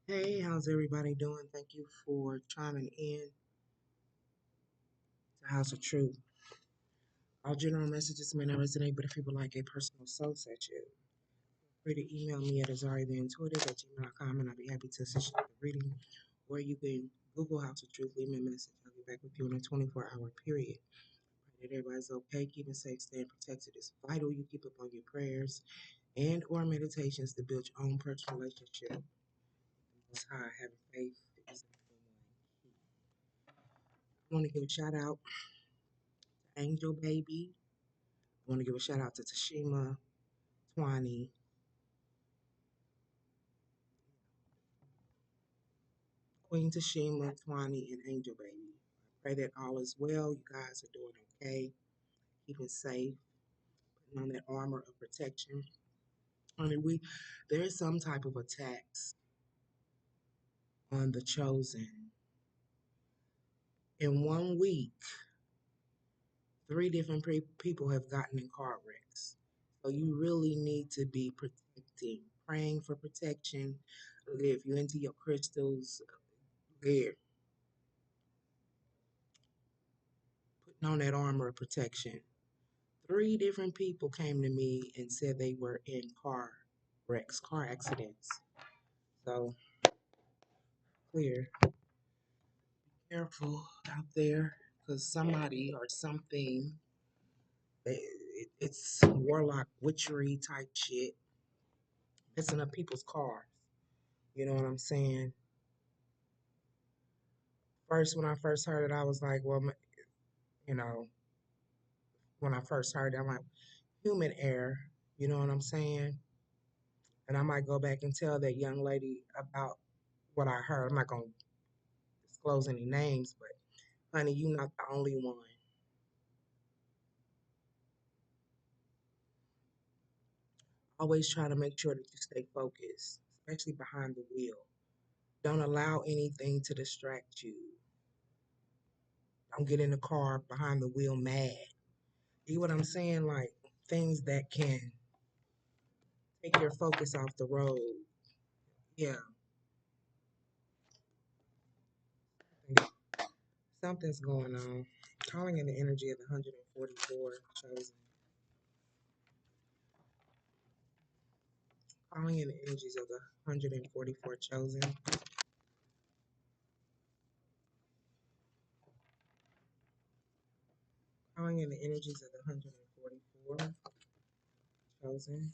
Hey, how's everybody doing? Thank you for chiming in to House of Truth. All general messages may not resonate, but if people like a personal soul such you, feel free to email me at AZARIATHEINTUITIVE at gmail.com and I'll be happy to assist you with the reading. Or you can Google House of Truth, leave me a message. I'll get back with you in a 24-hour period. Pray that everybody's okay, keeping safe, staying protected. It's vital you keep up on your prayers and or meditations to build your own personal relationship with the Most High. Having faith is the number one key. I want to give a shout out to Angel Baby. I want to give a shout out to Tashima, Twani, Queen Tashima, Twani, and Angel Baby. I pray that all is well. You guys are doing okay, keeping safe, putting on that armor of protection. I mean, there is some type of attacks on the chosen. In 1 week, three different people have gotten in car wrecks. So you really need to be protecting, praying for protection. If you're into your crystals, there, putting on that armor of protection. Three different people came to me and said they were in car wrecks, car accidents. So clear, careful out there, because somebody or something, it's warlock witchery type shit, messing up people's cars. You know what I'm saying? First, when I first heard it, I was like, well, you know, when I first heard it, I'm like, human error. You know what I'm saying? And I might go back and tell that young lady about what I heard. I'm not gonna disclose any names, but honey, you're not the only one. Always try to make sure that you stay focused, especially behind the wheel. Don't allow anything to distract you. Don't get in the car behind the wheel mad. You know what I'm saying? Like things that can take your focus off the road. Yeah, something's going on. Calling in the energy of the 144 chosen. Calling in the energies of the 144 chosen. Calling in the energies of the 144 chosen.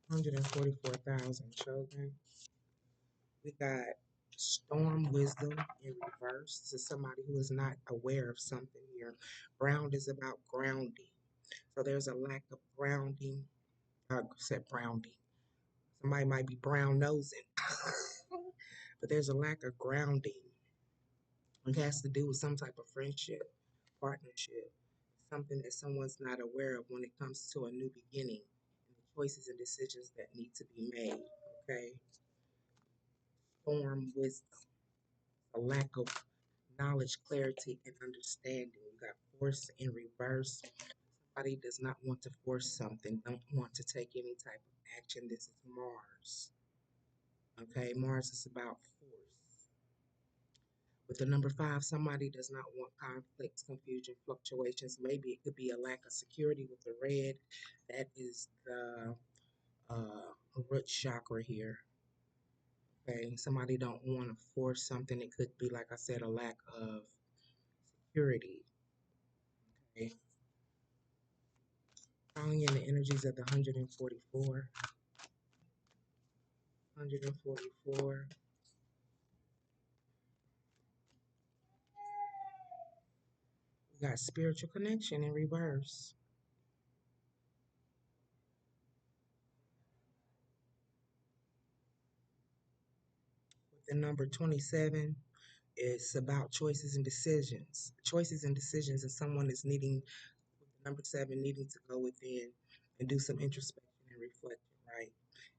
144,000 children. We got storm wisdom in reverse. This is somebody who is not aware of something here. Ground is about grounding. So there's a lack of grounding. I said grounding. Somebody might be brown nosing, but there's a lack of grounding. It has to do with some type of friendship, partnership, something that someone's not aware of when it comes to a new beginning and the choices and decisions that need to be made. Okay. Storm wisdom, a lack of knowledge, clarity, and understanding. You got force in reverse. Somebody does not want to force something, don't want to take any type of action. This is Mars. Okay, Mars is about force. With the number five, somebody does not want conflicts, confusion, fluctuations. Maybe it could be a lack of security with the red. That is the root chakra here. Okay, somebody don't want to force something. It could be, like I said, a lack of security. Okay, calling in the energies of the 144. 144. We got spiritual connection in reverse. With the number 27, it's about choices and decisions. Choices and decisions, if someone is needing, with the number seven, needing to go within and do some introspection and reflection, right?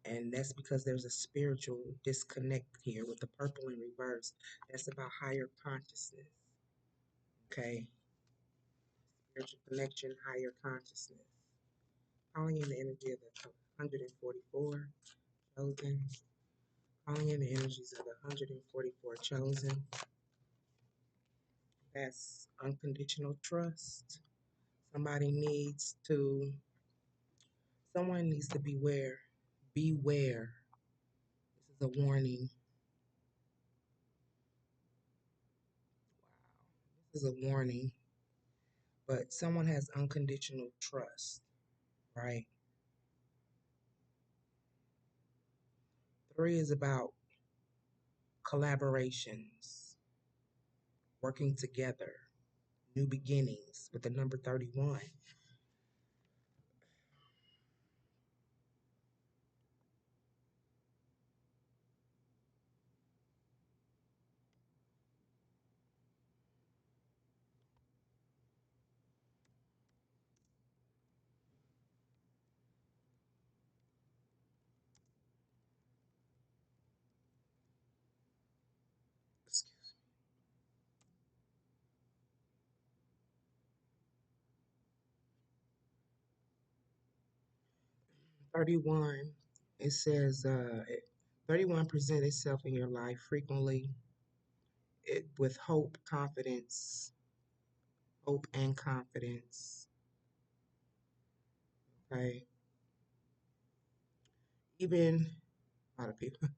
And that's because there's a spiritual disconnect here with the purple in reverse. That's about higher consciousness, okay? Spiritual connection, higher consciousness. Calling in the energy of the 144 chosen. Calling in the energies of the 144 chosen. That's unconditional trust. Somebody needs to, someone needs to beware. Beware. This is a warning. This is a warning. But someone has unconditional trust, right? 3 is about collaborations, working together, new beginnings with the number 31. 31, it says 31 present itself in your life frequently with hope and confidence. Okay. Even a lot of people,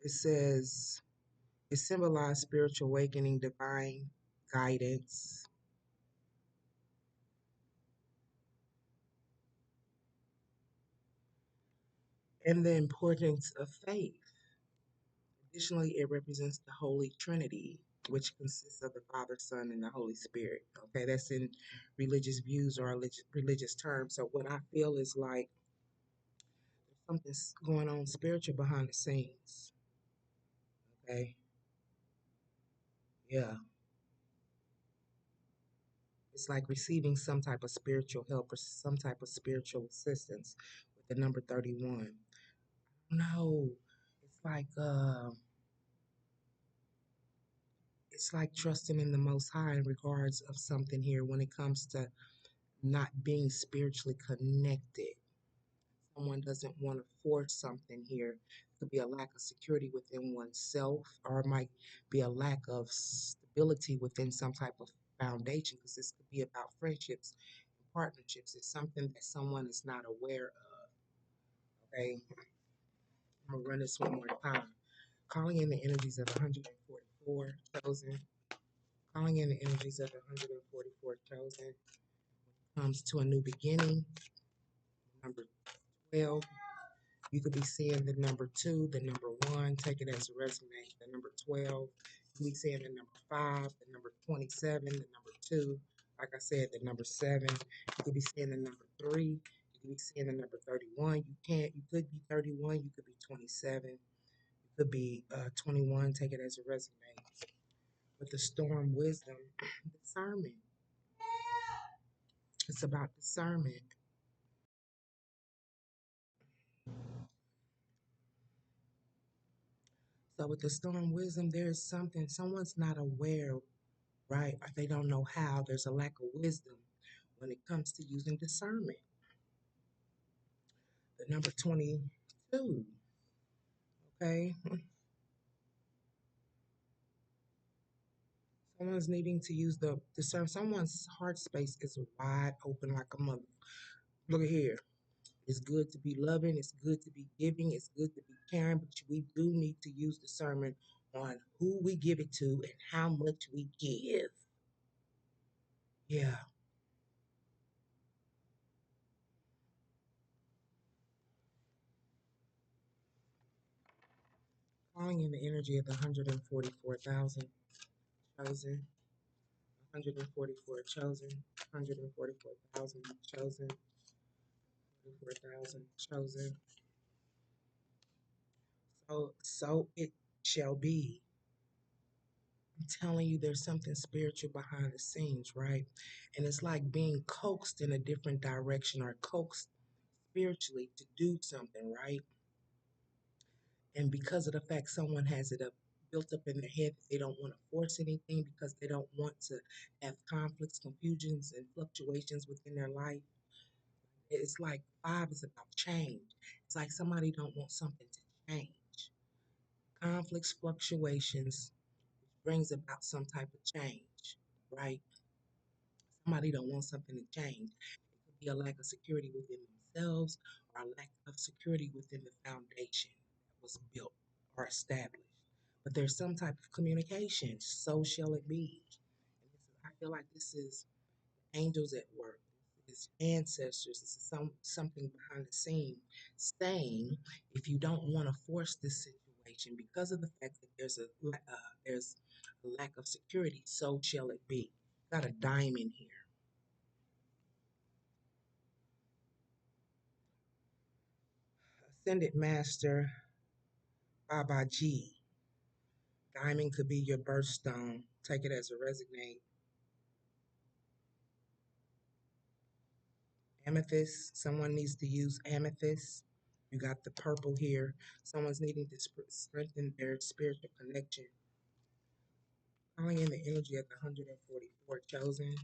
it says it symbolizes spiritual awakening, divine guidance, and the importance of faith. Additionally, it represents the Holy Trinity, which consists of the Father, Son, and the Holy Spirit. Okay, that's in religious views or religious terms. So what I feel is like something's going on spiritual behind the scenes. Okay, yeah, it's like receiving some type of spiritual help or some type of spiritual assistance with the number 31. No, it's like trusting in the Most High in regards of something here when it comes to not being spiritually connected. Someone doesn't want to force something here. It could be a lack of security within oneself, or it might be a lack of stability within some type of foundation, because this could be about friendships and partnerships. It's something that someone is not aware of. Okay, I'm gonna run this one more time. Calling in the energies of 144 chosen. Calling in the energies of the 144 chosen comes to a new beginning. Number 12. You could be seeing the number 2, the number 1, take it as a resume. The number 12, you could be seeing the number 5, the number 27, the number 2. Like I said, the number 7. You could be seeing the number 3. You could be seeing the number 31. You could be 31. You could be 27. You could be 21. Take it as a resume. With the storm wisdom, discernment. It's about discernment. So with the storm wisdom, there's something someone's not aware, right? Or they don't know how. There's a lack of wisdom when it comes to using discernment. The number 22, okay? Someone's needing to use the discern. Someone's heart space is wide open like a mother. Look at here. It's good to be loving. It's good to be giving. It's good to be caring. But we do need to use discernment on who we give it to and how much we give. Yeah. Calling in the energy of the 144,000 chosen, 144 chosen, 144,000 chosen, 144,000 chosen. So it shall be. I'm telling you, there's something spiritual behind the scenes, right? And it's like being coaxed in a different direction or coaxed spiritually to do something, right? And because of the fact someone has the built up in their head that they don't want to force anything because they don't want to have conflicts, confusions, and fluctuations within their life. It's like five is about change. It's like somebody don't want something to change. Conflicts, fluctuations brings about some type of change, right? Somebody don't want something to change. It could be a lack of security within themselves or a lack of security within the foundation that was built or established. But there's some type of communication. So shall it be. And I feel like this is angels at work. This is ancestors. This is something behind the scene saying, if you don't want to force this situation because of the fact that there's a lack of security, so shall it be. Got a diamond here. Ascended Master Baba G. Diamond could be your birthstone. Take it as a resonate. Amethyst. Someone needs to use amethyst. You got the purple here. Someone's needing to strengthen their spiritual connection. Calling in the energy of the 144 chosen.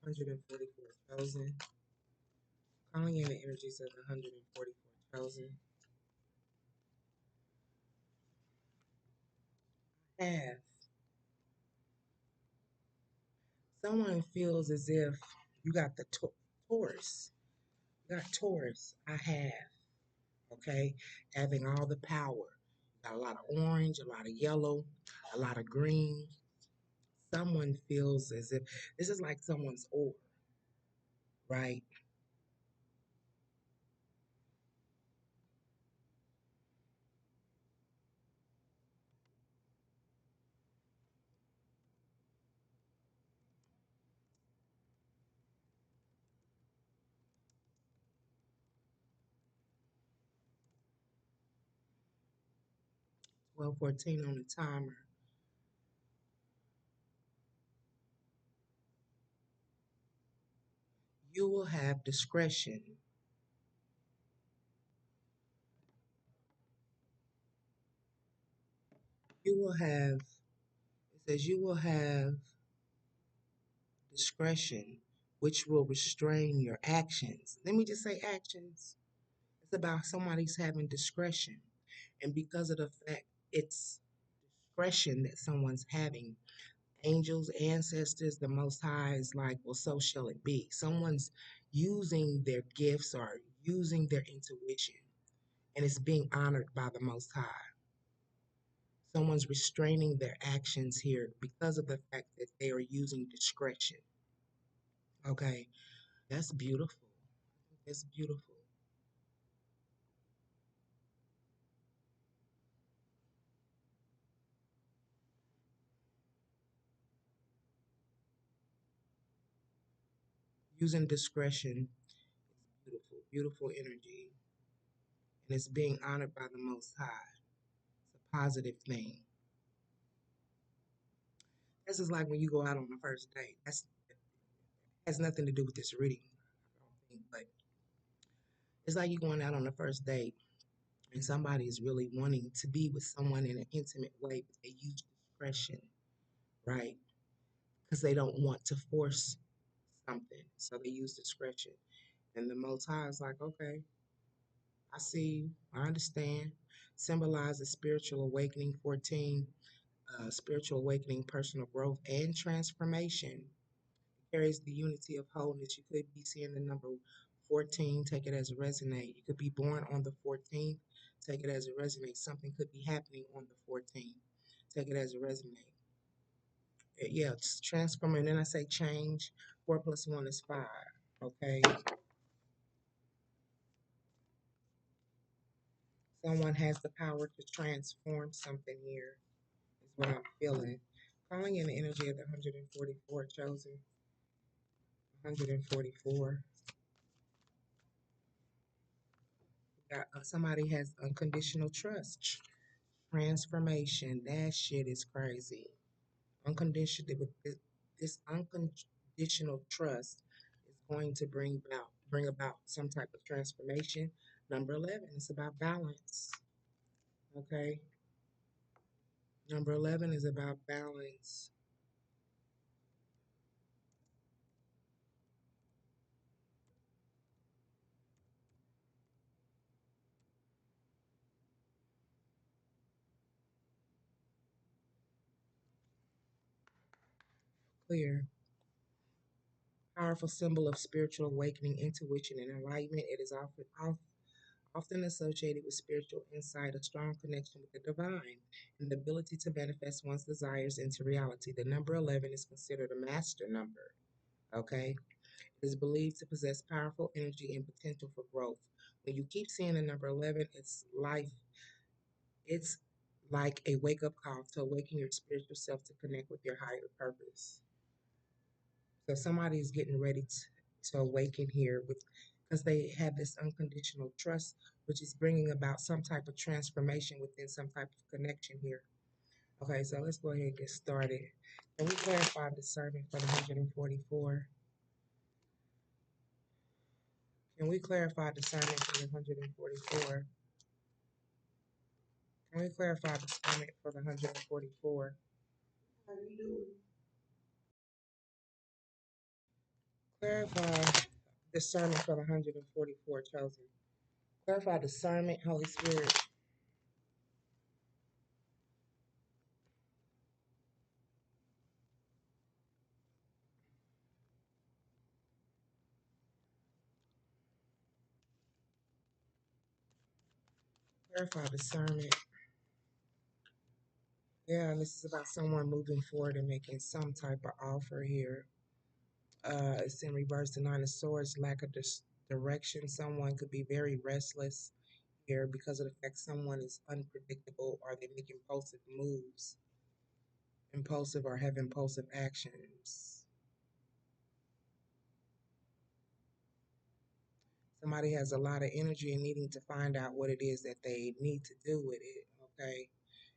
144 chosen. Calling in the energies of the 144 chosen. Have. Someone feels as if you got the Taurus. You got Taurus. I have. Okay? Having all the power. Got a lot of orange, a lot of yellow, a lot of green. Someone feels as if this is like someone's aura, right? 12:14 on the timer. You will have discretion. You will have, it says, you will have discretion, which will restrain your actions. Let me just say actions. It's about somebody's having discretion. And because of the fact it's discretion that someone's having, angels, ancestors, the Most High is like, well, so shall it be. Someone's using their gifts or using their intuition, and it's being honored by the Most High. Someone's restraining their actions here because of the fact that they are using discretion. Okay, that's beautiful. That's beautiful. Using discretion is beautiful, beautiful energy, and it's being honored by the Most High. It's a positive thing. This is like when you go out on the first date. That's has nothing to do with this reading, I don't think, but it's like you going out on the first date and somebody is really wanting to be with someone in an intimate way, but they use discretion, right? Because they don't want to force something, so they use discretion. And the Most High is like, okay, I see you, I understand. Symbolizes spiritual awakening, 14, spiritual awakening, personal growth, and transformation. Carries the unity of wholeness. You could be seeing the number 14, take it as a resonate. You could be born on the 14th, take it as a resonate. Something could be happening on the 14th, take it as a resonate. Yeah, it's transforming. And then I say change. 4 plus 1 is 5. Okay. Someone has the power to transform something here, is what I'm feeling. Calling in the energy of the 144 chosen. 144. Somebody has unconditional trust. Transformation. That shit is crazy. Unconditional with this unconditional trust is going to bring about some type of transformation. Number 11 is about balance. Okay. Number 11 is about balance. Clear. Powerful symbol of spiritual awakening, intuition, and enlightenment. It is often associated with spiritual insight, a strong connection with the divine, and the ability to manifest one's desires into reality. The number 11 is considered a master number. Okay? It is believed to possess powerful energy and potential for growth. When you keep seeing the number 11, it's like a wake up call to awaken your spiritual self to connect with your higher purpose. So somebody's getting ready to awaken here with because they have this unconditional trust, which is bringing about some type of transformation within some type of connection here. Okay, so let's go ahead and get started. Can we clarify discernment for the 144? Can we clarify discernment for the 144? Can we clarify discernment for the 144? How you doing? Clarify discernment for the 144 chosen. Clarify discernment, Holy Spirit. Clarify discernment. Yeah, and this is about someone moving forward and making some type of offer here. It's in reverse to Nine of Swords, lack of direction. Someone could be very restless here because of the fact someone is unpredictable or they make impulsive moves, impulsive or have impulsive actions. Somebody has a lot of energy and needing to find out what it is that they need to do with it, okay?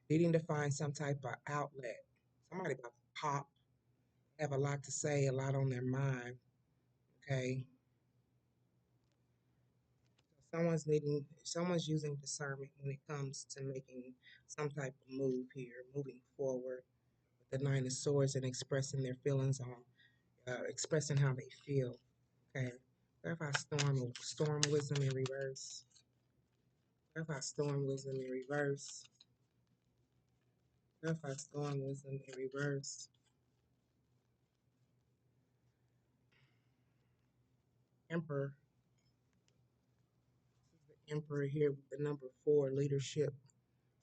Needing to find some type of outlet. Somebody about to pop, have a lot to say, a lot on their mind, okay? Someone's using discernment when it comes to making some type of move here, moving forward with the Nine of Swords and expressing their feelings on, expressing how they feel. Okay, clarify storm wisdom in reverse. Clarify storm wisdom in reverse. Clarify storm wisdom in reverse. Emperor. This is the Emperor here with the number 4, leadership.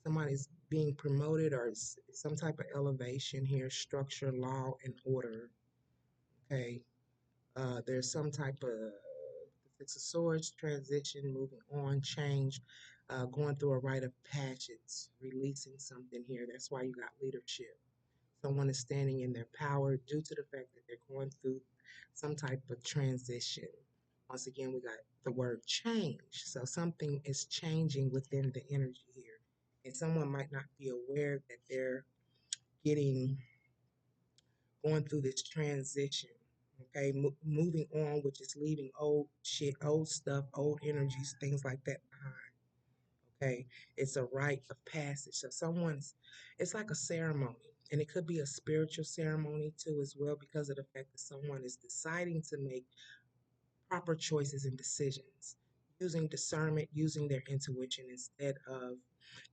Somebody's being promoted or some type of elevation here, structure, law, and order. Okay, there's some type of Six of Swords, transition, moving on, change, going through a rite of passage, releasing something here. That's why you got leadership. Someone is standing in their power due to the fact that they're going through some type of transition. Once again, we got the word change. So something is changing within the energy here. And someone might not be aware that they're getting going through this transition. Okay, moving on, which is leaving old shit, old stuff, old energies, things like that behind. Okay, it's a rite of passage. So it's like a ceremony, and it could be a spiritual ceremony too, as well, because of the fact that someone is deciding to make proper choices and decisions, using discernment, using their intuition instead of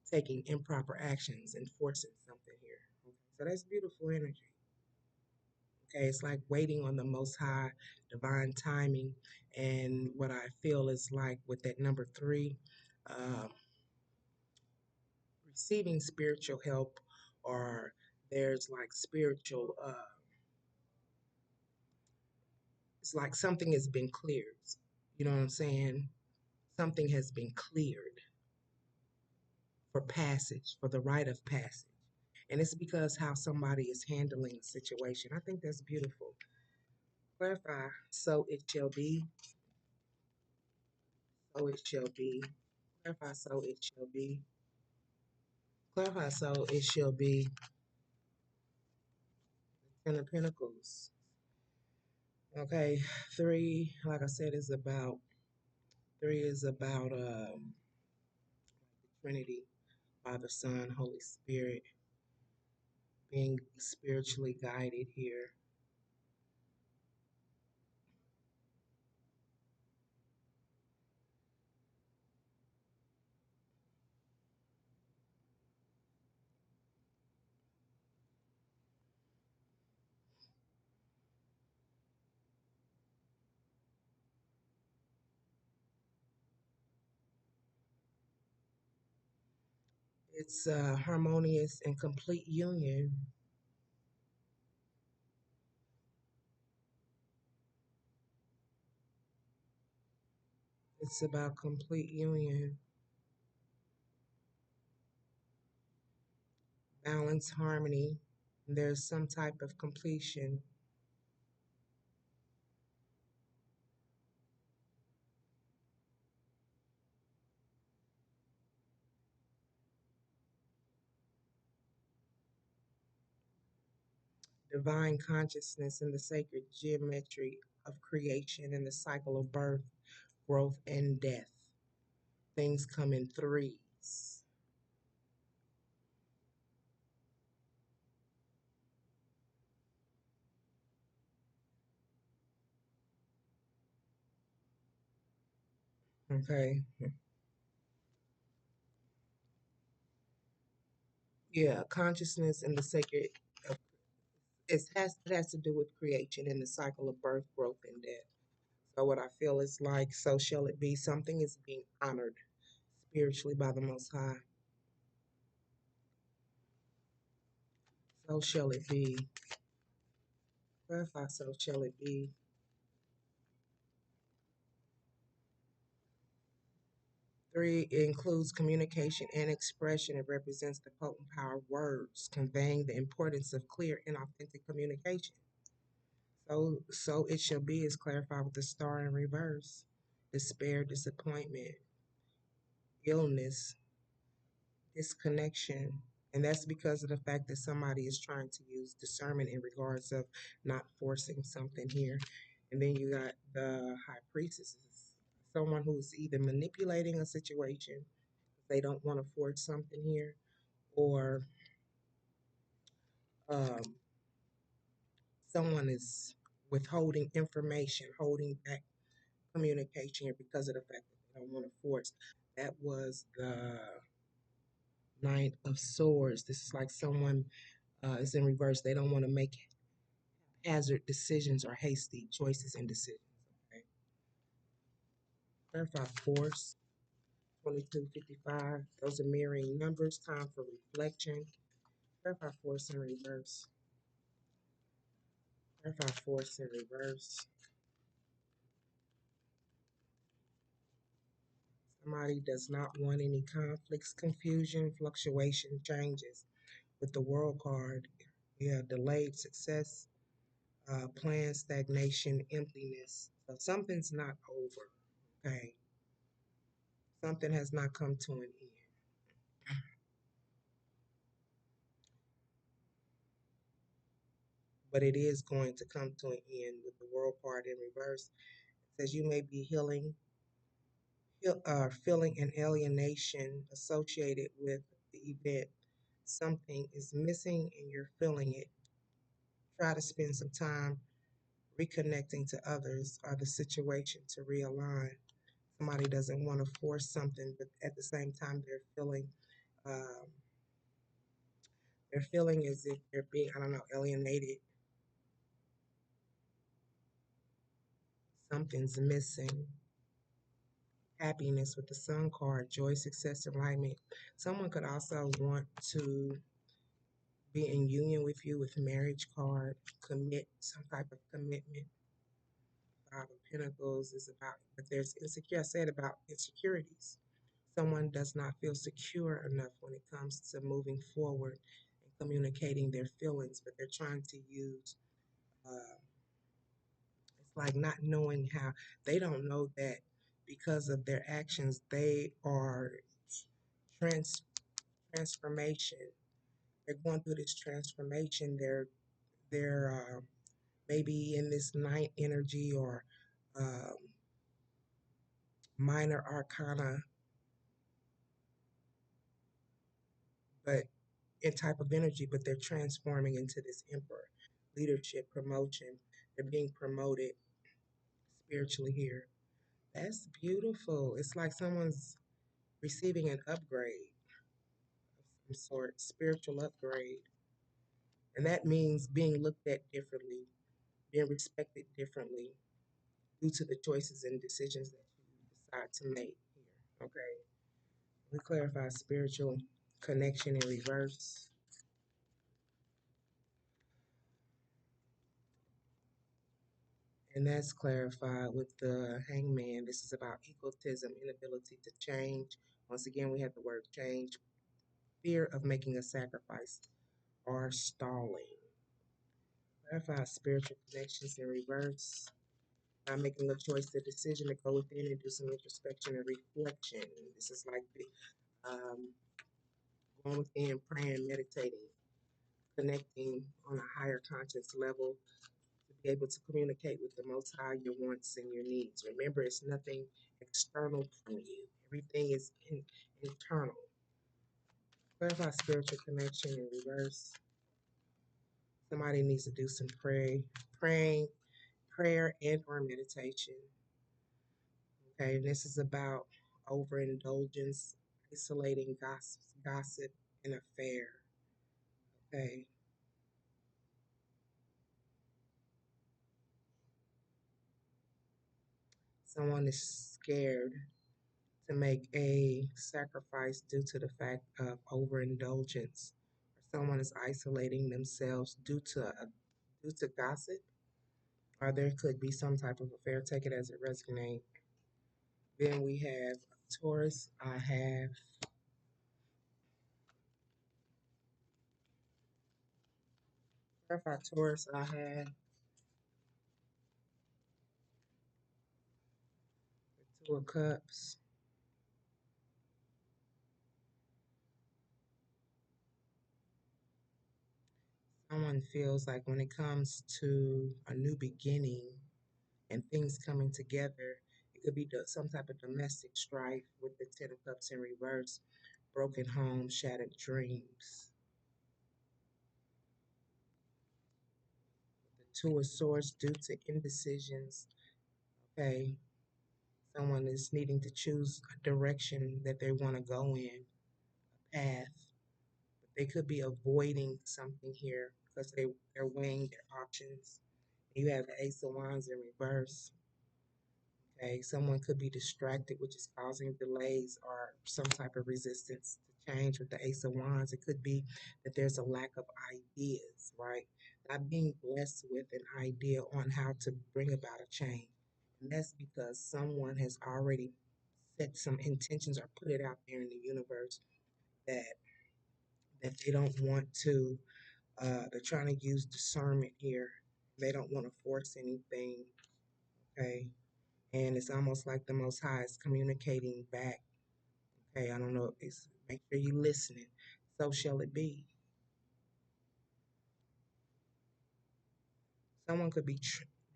taking improper actions and forcing something here. Okay, so that's beautiful energy. Okay, it's like waiting on the Most High, divine timing, and what I feel is like with that number 3, uh, receiving spiritual help, or there's like spiritual. It's like something has been cleared. You know what I'm saying? Something has been cleared for passage, for the rite of passage. And it's because how somebody is handling the situation. I think that's beautiful. Clarify, so it shall be, so it shall be. Clarify, so it shall be. Clarify, so it shall be. Ten of Pentacles. Okay, 3, like I said, is about 3 is about the Trinity, Father, Son, Holy Spirit. being spiritually guided here. It's harmonious and complete union. It's about complete union, balance, harmony. There's some type of completion, divine consciousness in the sacred geometry of creation and the cycle of birth, growth, and death. Things come in threes. Okay. Yeah, consciousness and the sacred. It has to do with creation and the cycle of birth, growth, and death. So what I feel is like, so shall it be. Something is being honored spiritually by the Most High. So shall it be. Clarify, so shall it be. 3, it includes communication and expression. It represents the potent power of words, conveying the importance of clear and authentic communication. So it shall be is clarified with the star in reverse. Despair, disappointment, illness, disconnection. And that's because of the fact that somebody is trying to use discernment in regards of not forcing something here. And then you got the high priestess, someone who's either manipulating a situation, they don't want to force something here, or um, someone is withholding information, holding back communication here because of the fact that they don't want to force. That was the Knight of Swords. This is like someone is in reverse. They don't want to make hazard decisions or hasty choices and decisions. Okay. Clarify force. 2255. Those are mirroring numbers. Time for reflection. Clarify force in reverse. Clarify force in reverse. Somebody does not want any conflicts, confusion, fluctuation, changes. With the world card, yeah, delayed success, plan, stagnation, emptiness. So something's not over. Okay. Something has not come to an end. But it is going to come to an end with the world card in reverse. It says you may be feeling an alienation associated with the event. Something is missing and you're feeling it. Try to spend some time reconnecting to others or the situation to realign. Somebody doesn't want to force something, but at the same time um, they're feeling as if they're being, I don't know, alienated. Something's missing. Happiness with the sun card, joy, success, enlightenment. Someone could also want to be in union with you with marriage card, commit some type of commitment. Five of Pentacles is about, but there's insecure. I said about insecurities. Someone does not feel secure enough when it comes to moving forward and communicating their feelings, but they're trying to use. It's like not knowing how. They don't know that because of their actions, they are trans transformation. They're going through this transformation. They're maybe in this night energy or um, minor arcana, but type of energy, but they're transforming into this emperor. Leadership, promotion. They're being promoted spiritually here. That's beautiful. It's like someone's receiving an upgrade of some sort, spiritual upgrade. And that means being looked at differently, being respected differently due to the choices and decisions that you decide to make here. Okay. We clarify spiritual connection in reverse. And that's clarified with the hangman. This is about egotism, inability to change. Once again, we have the word change, fear of making a sacrifice, or stalling. Clarify spiritual connections in reverse. By making a choice, the decision to go within and do some introspection and reflection. This is like um, going within, praying, meditating, connecting on a higher conscious level to be able to communicate with the Most High your wants and your needs. Remember, it's nothing external from you. Everything is internal. Clarify spiritual connection in reverse. Somebody needs to do some praying, prayer, and or meditation. Okay, and this is about overindulgence, isolating gossip, and affair. Okay, someone is scared to make a sacrifice due to the fact of overindulgence, or someone is isolating themselves due to gossip, or there could be some type of affair. Take it as it resonates. Then we have Taurus. I have Clarify Taurus. I have the Two of Cups. Someone feels like when it comes to a new beginning and things coming together, it could be some type of domestic strife with the Ten of Cups in reverse, broken homes, shattered dreams. The Two of Swords due to indecisions. Okay, someone is needing to choose a direction that they want to go in, a path. But they could be avoiding something here because they're weighing their options. You have the Ace of Wands in reverse. Okay, someone could be distracted, which is causing delays or some type of resistance to change with the Ace of Wands. It could be that there's a lack of ideas, right? Not being blessed with an idea on how to bring about a change. And that's because someone has already set some intentions or put it out there in the universe that they don't want to, they're trying to use discernment here. They don't want to force anything, okay? And it's almost like the Most High is communicating back. Okay, I don't know. It's make sure you listening. So shall it be. Someone could be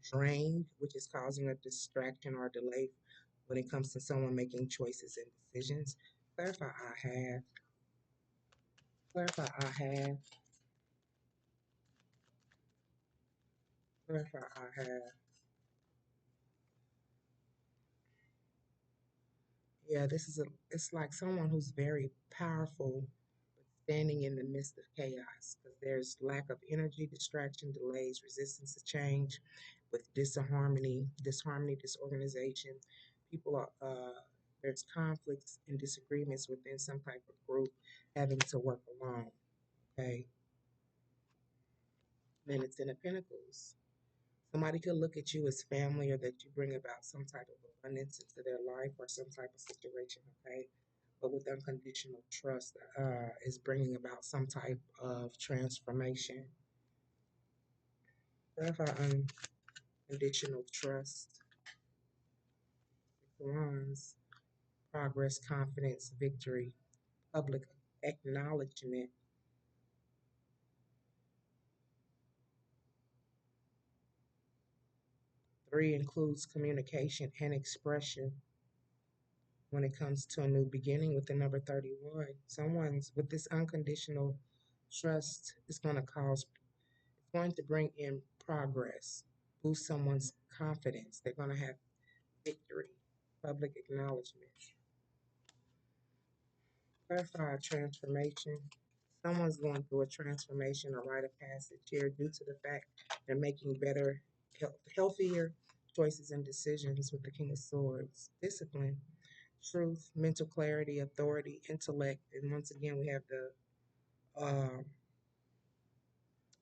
drained, which is causing a distraction or delay when it comes to someone making choices and decisions. Clarify. I have. Clarify. I have. Clarify. I have. Yeah, this is a. It's like someone who's very powerful standing in the midst of chaos because there's lack of energy, distraction, delays, resistance to change, with disharmony, disorganization. People are there's conflicts and disagreements within some type of group, having to work alone. Okay, then it's in the Pentacles. Somebody could look at you as family, or that you bring about some type of abundance into their life or some type of situation. Okay, but with unconditional trust is bringing about some type of transformation. Clarify unconditional trust. Wands, progress, confidence, victory, public acknowledgement. Three includes communication and expression when it comes to a new beginning with the number 31. Someone's with this unconditional Trust is going to cause, it's going to bring in progress, boost someone's confidence. They're going to have victory, public acknowledgement. Clarify transformation. Someone's going through a transformation or rite of passage here due to the fact they're making better, healthier choices and decisions with the King of Swords. Discipline, truth, mental clarity, authority, intellect, and once again we have the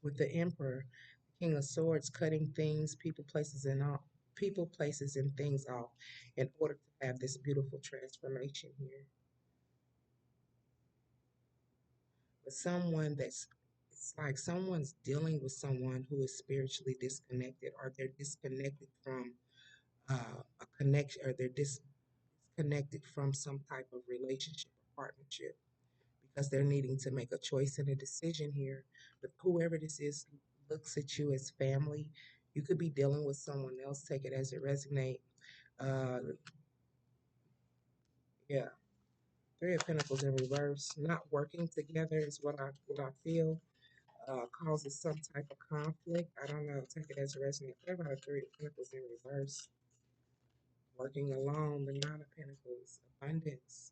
with the Emperor, King of Swords, cutting things, people, places, and things off in order to have this beautiful transformation here. But someone that's it's like someone's dealing with someone who is spiritually disconnected, or they're disconnected from a connection, or they're disconnected from some type of relationship or partnership because they're needing to make a choice and a decision here. But whoever this is looks at you as family. You could be dealing with someone else. Take it as it resonates. Uh, yeah, Three of Pentacles in reverse. Not working together is what I feel. Causes some type of conflict. I don't know. Take it as it resonates. What about a Three of Pentacles in reverse? Working alone. The Nine of Pentacles. Abundance.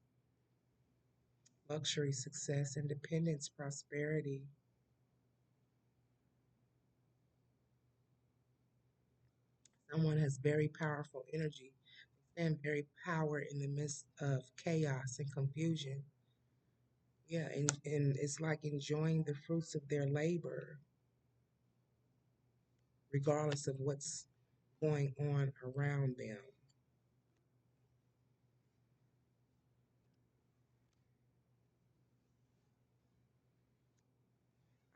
Luxury, success, independence, prosperity. Someone has very powerful energy and very power in the midst of chaos and confusion. Yeah, and it's like enjoying the fruits of their labor, regardless of what's going on around them.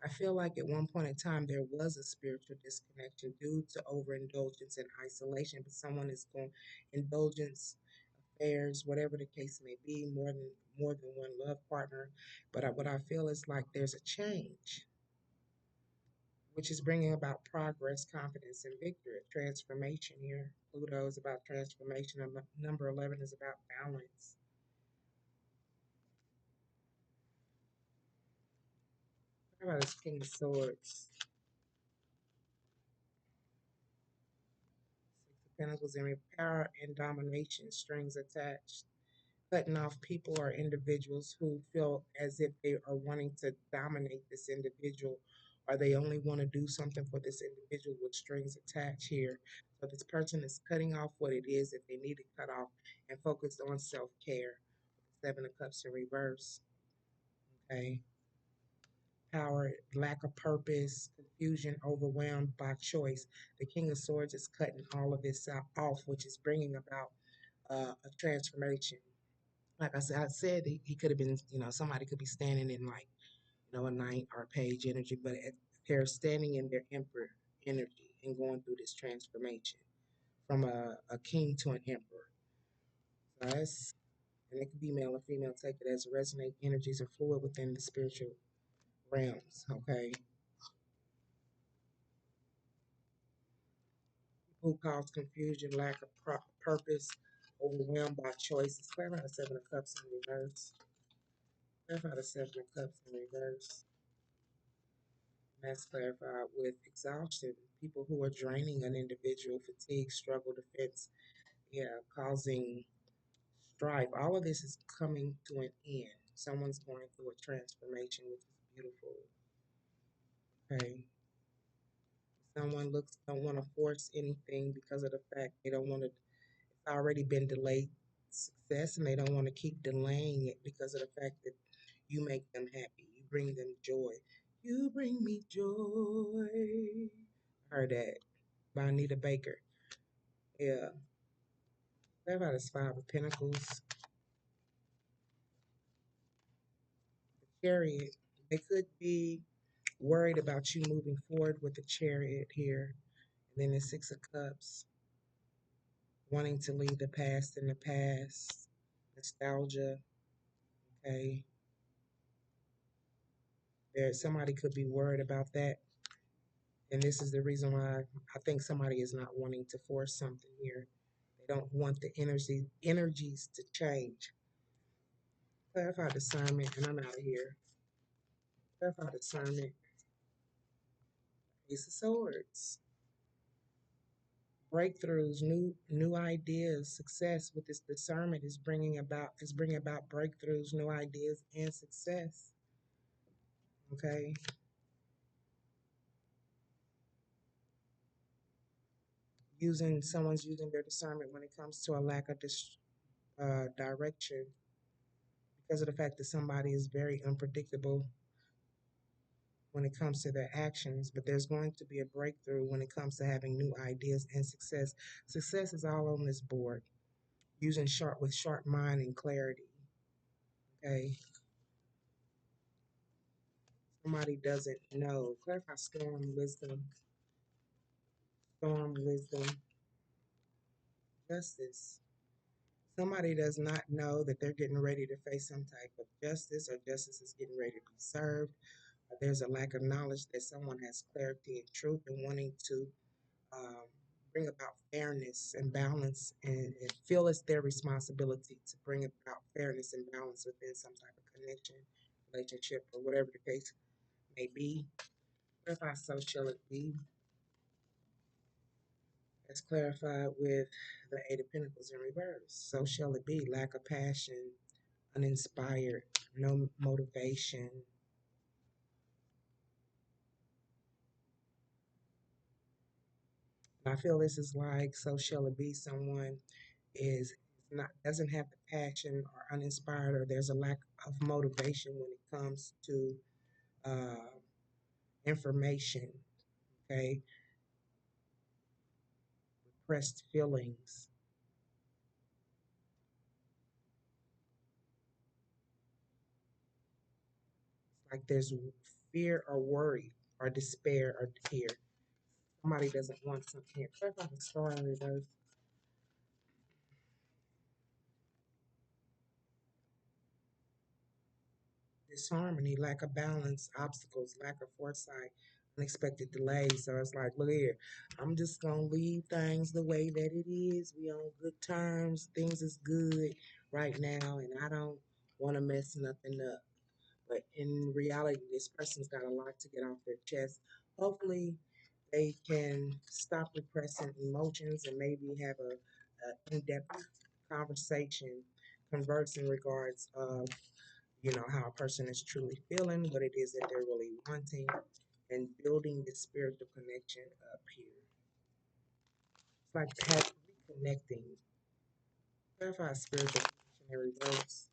I feel like at one point in time there was a spiritual disconnection due to overindulgence and isolation, but someone is going indulgence affairs, whatever the case may be, more than one love partner. But what I feel is like there's a change, which is bringing about progress, confidence, and victory. Transformation here. Pluto is about transformation, and number 11 is about balance. How about this King of Swords? Six of Pentacles in power and domination, strings attached. Cutting off people or individuals who feel as if they are wanting to dominate this individual, or they only want to do something for this individual with strings attached here. So this person is cutting off what it is that they need to cut off and focus on self-care. Seven of Cups in reverse. Okay. Power, lack of purpose, confusion, overwhelmed by choice. The King of Swords is cutting all of this off, which is bringing about a transformation. Like I said, he could have been, somebody could be standing in like, a knight or a page energy, but they're standing in their emperor energy and going through this transformation from a king to an emperor. So and it could be male or female, take it as resonate energies are fluid within the spiritual realms, okay? Who cause confusion, lack of purpose, overwhelmed by choices. Clarify the Seven of Cups in reverse. Clarify the Seven of Cups in reverse. That's clarified with exhaustion. People who are draining an individual, fatigue, struggle, defense, yeah, causing strife. All of this is coming to an end. Someone's going through a transformation, which is beautiful. Okay. Someone don't want to force anything because of the fact they don't want to. It's already been delayed success, and they don't want to keep delaying it because of the fact that you make them happy. You bring them joy. You bring me joy. I heard that by Anita Baker. Yeah, that about is Five of Pentacles. The Chariot. They could be worried about you moving forward with the Chariot here. And then the Six of Cups. Wanting to leave the past in the past. Nostalgia. Okay. Somebody could be worried about that. And this is the reason why I think somebody is not wanting to force something here. They don't want the energies to change. Clarify discernment, and I'm out of here. Clarify discernment. Ace of Swords. Breakthroughs, new ideas, success with this discernment is bringing about breakthroughs, new ideas, and success. Okay. Someone's using their discernment when it comes to a lack of direction because of the fact that somebody is very unpredictable when it comes to their actions, but there's going to be a breakthrough when it comes to having new ideas and success. Success is all on this board, using sharp mind and clarity. Okay, somebody doesn't know. Clarify storm, wisdom, justice. Somebody does not know that they're getting ready to face some type of justice, or justice is getting ready to be served. Or there's a lack of knowledge that someone has clarity and truth and wanting to um, bring about fairness and balance, and feel it's their responsibility to bring about fairness and balance within some type of connection, relationship, or whatever the case may be. Clarify, so shall it be. As clarified with the Eight of Pentacles in reverse. So shall it be. Lack of passion, uninspired, no motivation. And I feel this is like, so shall it be. Someone is not doesn't have the passion or uninspired, or there's a lack of motivation when it comes to uh, information. Okay, repressed feelings. It's like there's fear or worry or despair or fear. Somebody doesn't want something here. Clarify the star in reverse. Disharmony, lack of balance, obstacles, lack of foresight, unexpected delays. So it's like, look here, I'm just gonna leave things the way that it is. We on good terms, things is good right now, and I don't want to mess nothing up. But in reality, this person's got a lot to get off their chest. Hopefully, they can stop repressing emotions and maybe have a in-depth conversation, converse in regards of how a person is truly feeling, what it is that they're really wanting, and building the spiritual connection up here. It's like reconnecting. Clarify spiritual connection in reverse.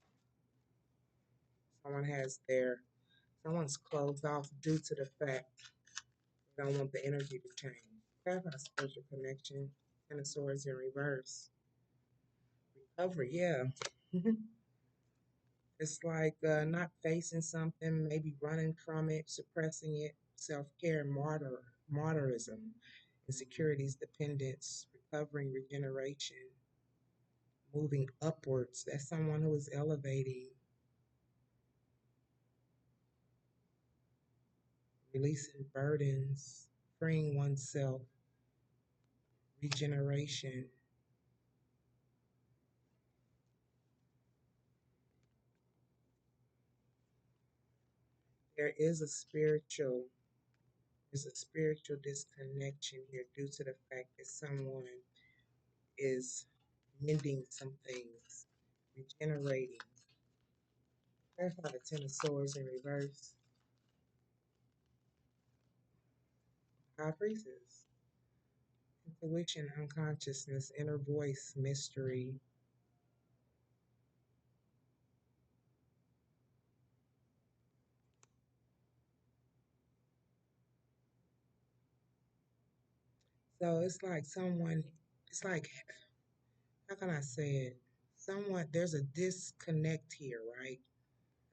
Someone has someone's closed off due to the fact they don't want the energy to change. Clarify spiritual connection. Ten of Swords in reverse. Recovery, yeah. It's like not facing something, maybe running from it, suppressing it, self-care, martyrism, insecurities, dependence, recovering, regeneration, moving upwards. That's someone who is elevating, releasing burdens, freeing oneself, regeneration. There is a spiritual disconnection here due to the fact that someone is mending some things, regenerating. That's not a Ten of Swords in reverse. High Priestess. Intuition, unconsciousness, inner voice, mystery. So it's like, how can I say it? There's a disconnect here, right?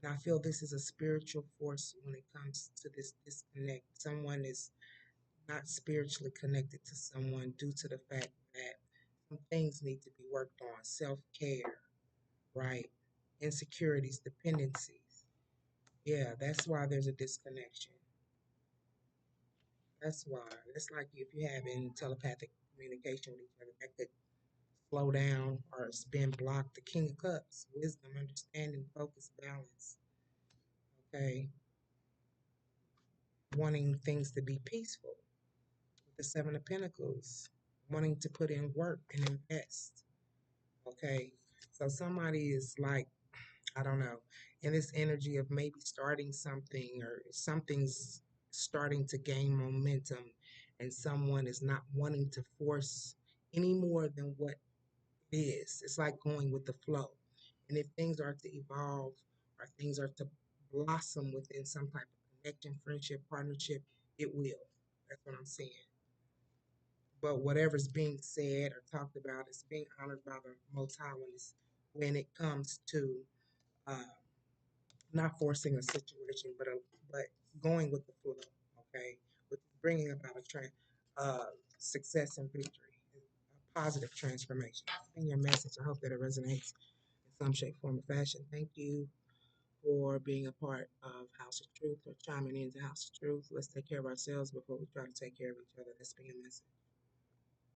And I feel this is a spiritual force when it comes to this disconnect. Someone is not spiritually connected to someone due to the fact that some things need to be worked on. Self care, right? Insecurities, dependencies. Yeah, that's why there's a disconnection. That's why. It's like if you're having telepathic communication with each other, that could slow down or it's been blocked. The King of Cups, wisdom, understanding, focus, balance. Okay. wanting things to be peaceful. With the Seven of Pentacles, wanting to put in work and invest. Okay. So somebody is like, I don't know, in this energy of maybe starting something or something's starting to gain momentum and someone is not wanting to force any more than what it is. It's like going with the flow. And if things are to evolve or things are to blossom within some type of connection, friendship, partnership, it will. That's what I'm saying. But whatever's being said or talked about is being honored by the Most High when it comes to uh, not forcing a situation, but going with the flow. Okay, with bringing about uh, success and victory, a positive transformation. That's been your message. I hope that it resonates in some shape, form, or fashion. Thank you for being a part of House of Truth or chiming into House of Truth. Let's take care of ourselves before we try to take care of each other. That's been your message.